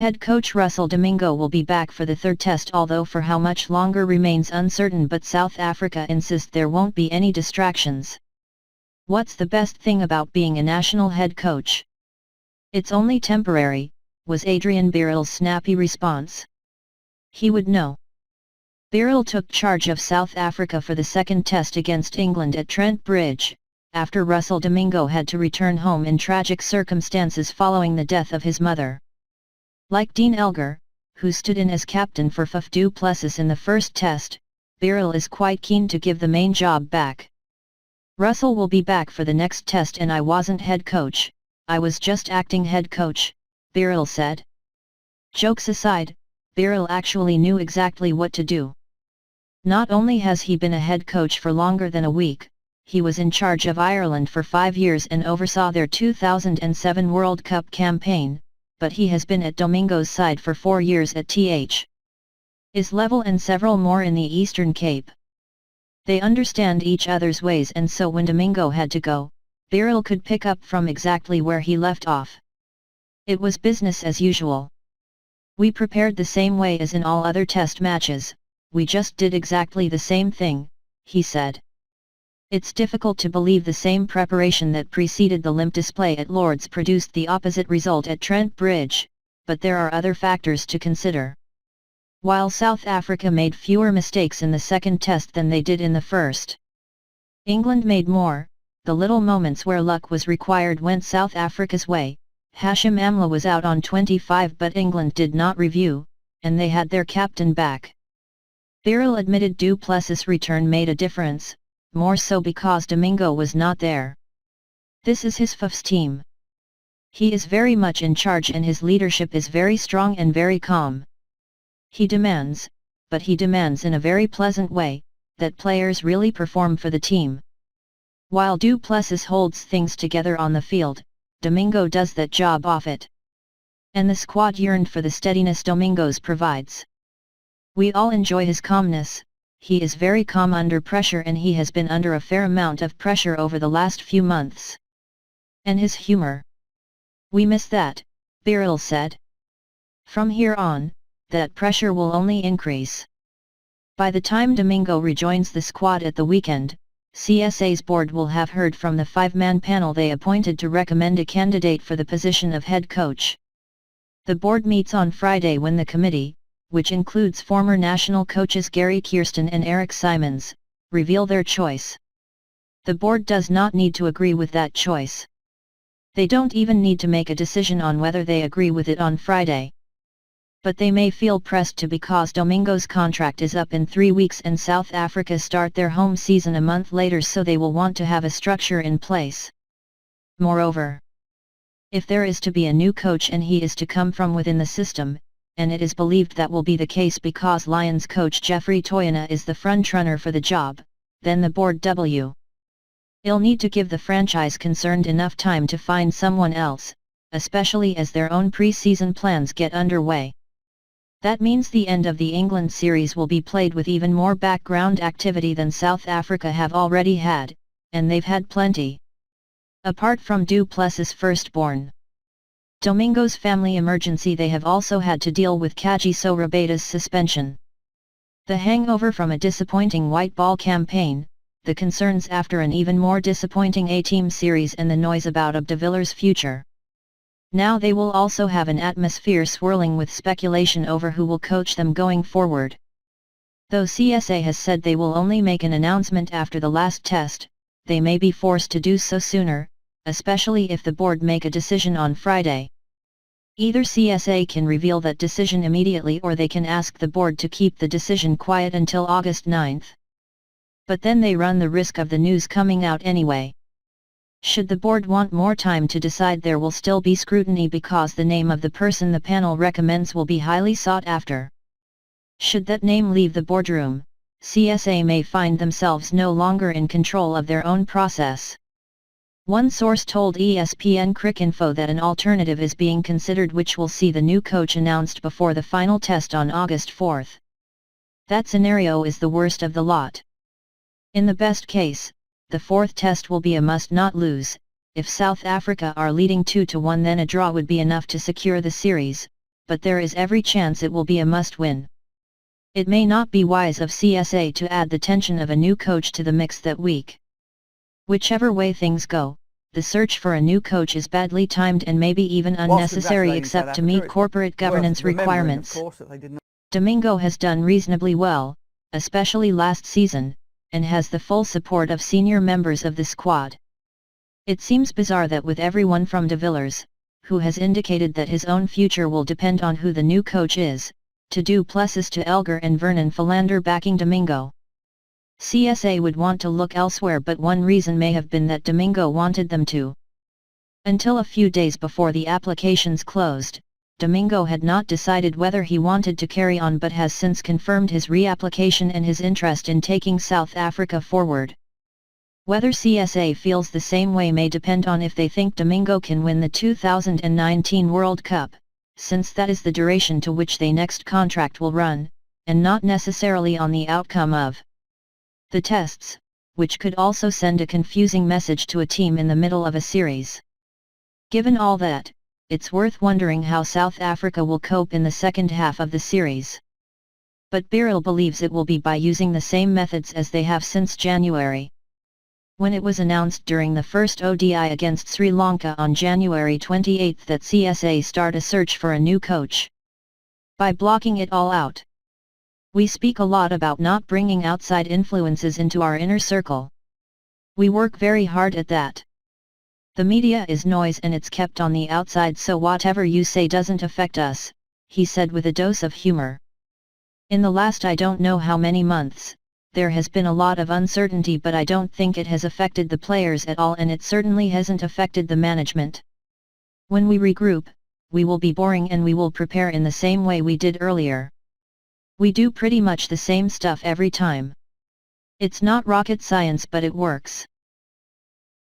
Head coach Russell Domingo will be back for the third test, although for how much longer remains uncertain, but South Africa insist there won't be any distractions. What's the best thing about being a national head coach? It's only temporary, was Adrian Birrell's snappy response. He would know. Birrell took charge of South Africa for the second test against England at Trent Bridge, after Russell Domingo had to return home in tragic circumstances following the death of his mother. Like Dean Elgar, who stood in as captain for Faf du Plessis in the first test, Birrell is quite keen to give the main job back. Russell will be back for the next test and I wasn't head coach, I was just acting head coach, Birrell said. Jokes aside, Birrell actually knew exactly what to do. Not only has he been a head coach for longer than a week, he was in charge of Ireland for 5 years and oversaw their 2007 World Cup campaign, but he has been at Domingo's side for 4 years at Is level and several more in the Eastern Cape. They understand each other's ways, and so when Domingo had to go, Birrell could pick up from exactly where he left off. It was business as usual. We prepared the same way as in all other test matches, we just did exactly the same thing, he said. It's difficult to believe the same preparation that preceded the limp display at Lord's produced the opposite result at Trent Bridge, but there are other factors to consider. While South Africa made fewer mistakes in the second test than they did in the first, England made more. The little moments where luck was required went South Africa's way. Hashim Amla was out on 25, but England did not review, and they had their captain back. Birrell admitted du Plessis' return made a difference, more so because Domingo was not there. This is his Faf's team. He is very much in charge and his leadership is very strong and very calm. He demands, but he demands in a very pleasant way, that players really perform for the team. While du Plessis holds things together on the field, Domingo does that job off it. And the squad yearned for the steadiness Domingo's provides. We all enjoy his calmness. He is very calm under pressure and he has been under a fair amount of pressure over the last few months. And his humor. We miss that, Birrell said. From here on, that pressure will only increase. By the time Domingo rejoins the squad at the weekend, CSA's board will have heard from the 5-man panel they appointed to recommend a candidate for the position of head coach. The board meets on Friday when the committee, which includes former national coaches Gary Kirsten and Eric Simons, reveal their choice. The board does not need to agree with that choice. They don't even need to make a decision on whether they agree with it on Friday. But they may feel pressed to because Domingo's contract is up in 3 weeks and South Africa start their home season a month later, so they will want to have a structure in place. Moreover, if there is to be a new coach and he is to come from within the system, and it is believed that will be the case because Lions coach Jeffrey Toyana is the frontrunner for the job, then the board will need to give the franchise concerned enough time to find someone else, especially as their own pre-season plans get underway. That means the end of the England series will be played with even more background activity than South Africa have already had, and they've had plenty. Apart from du Plessis' firstborn Domingo's family emergency, they have also had to deal with Kagiso Rabada's suspension. The hangover from a disappointing white ball campaign, the concerns after an even more disappointing A-Team series and the noise about Ab de Villiers' future. Now they will also have an atmosphere swirling with speculation over who will coach them going forward. Though CSA has said they will only make an announcement after the last test, they may be forced to do so sooner, especially if the board make a decision on Friday. Either CSA can reveal that decision immediately or they can ask the board to keep the decision quiet until August 9. But then they run the risk of the news coming out anyway. Should the board want more time to decide, there will still be scrutiny because the name of the person the panel recommends will be highly sought after. Should that name leave the boardroom, CSA may find themselves no longer in control of their own process. One source told ESPN Cricinfo that an alternative is being considered which will see the new coach announced before the final test on August 4. That scenario is the worst of the lot. In the best case, the fourth test will be a must-not-lose. If South Africa are leading 2-1, then a draw would be enough to secure the series, but there is every chance it will be a must-win. It may not be wise of CSA to add the tension of a new coach to the mix that week. Whichever way things go, the search for a new coach is badly timed and maybe even unnecessary except to meet corporate governance requirements. Domingo has done reasonably well, especially last season, and has the full support of senior members of the squad. It seems bizarre that with everyone from De Villiers, who has indicated that his own future will depend on who the new coach is, to Du Plessis to Elgar and Vernon Philander backing Domingo. CSA would want to look elsewhere, but one reason may have been that Domingo wanted them to. Until a few days before the applications closed, Domingo had not decided whether he wanted to carry on but has since confirmed his reapplication and his interest in taking South Africa forward. Whether CSA feels the same way may depend on if they think Domingo can win the 2019 World Cup, since that is the duration to which their next contract will run, and not necessarily on the outcome of the tests, which could also send a confusing message to a team in the middle of a series. Given all that, it's worth wondering how South Africa will cope in the second half of the series. But Birrell believes it will be by using the same methods as they have since January. When it was announced during the first ODI against Sri Lanka on January 28 that CSA start a search for a new coach. By blocking it all out. We speak a lot about not bringing outside influences into our inner circle. We work very hard at that. The media is noise and it's kept on the outside, so whatever you say doesn't affect us, he said with a dose of humor. In the last I don't know how many months, there has been a lot of uncertainty, but I don't think it has affected the players at all, and it certainly hasn't affected the management. When we regroup, we will be boring and we will prepare in the same way we did earlier. We do pretty much the same stuff every time. It's not rocket science, but it works.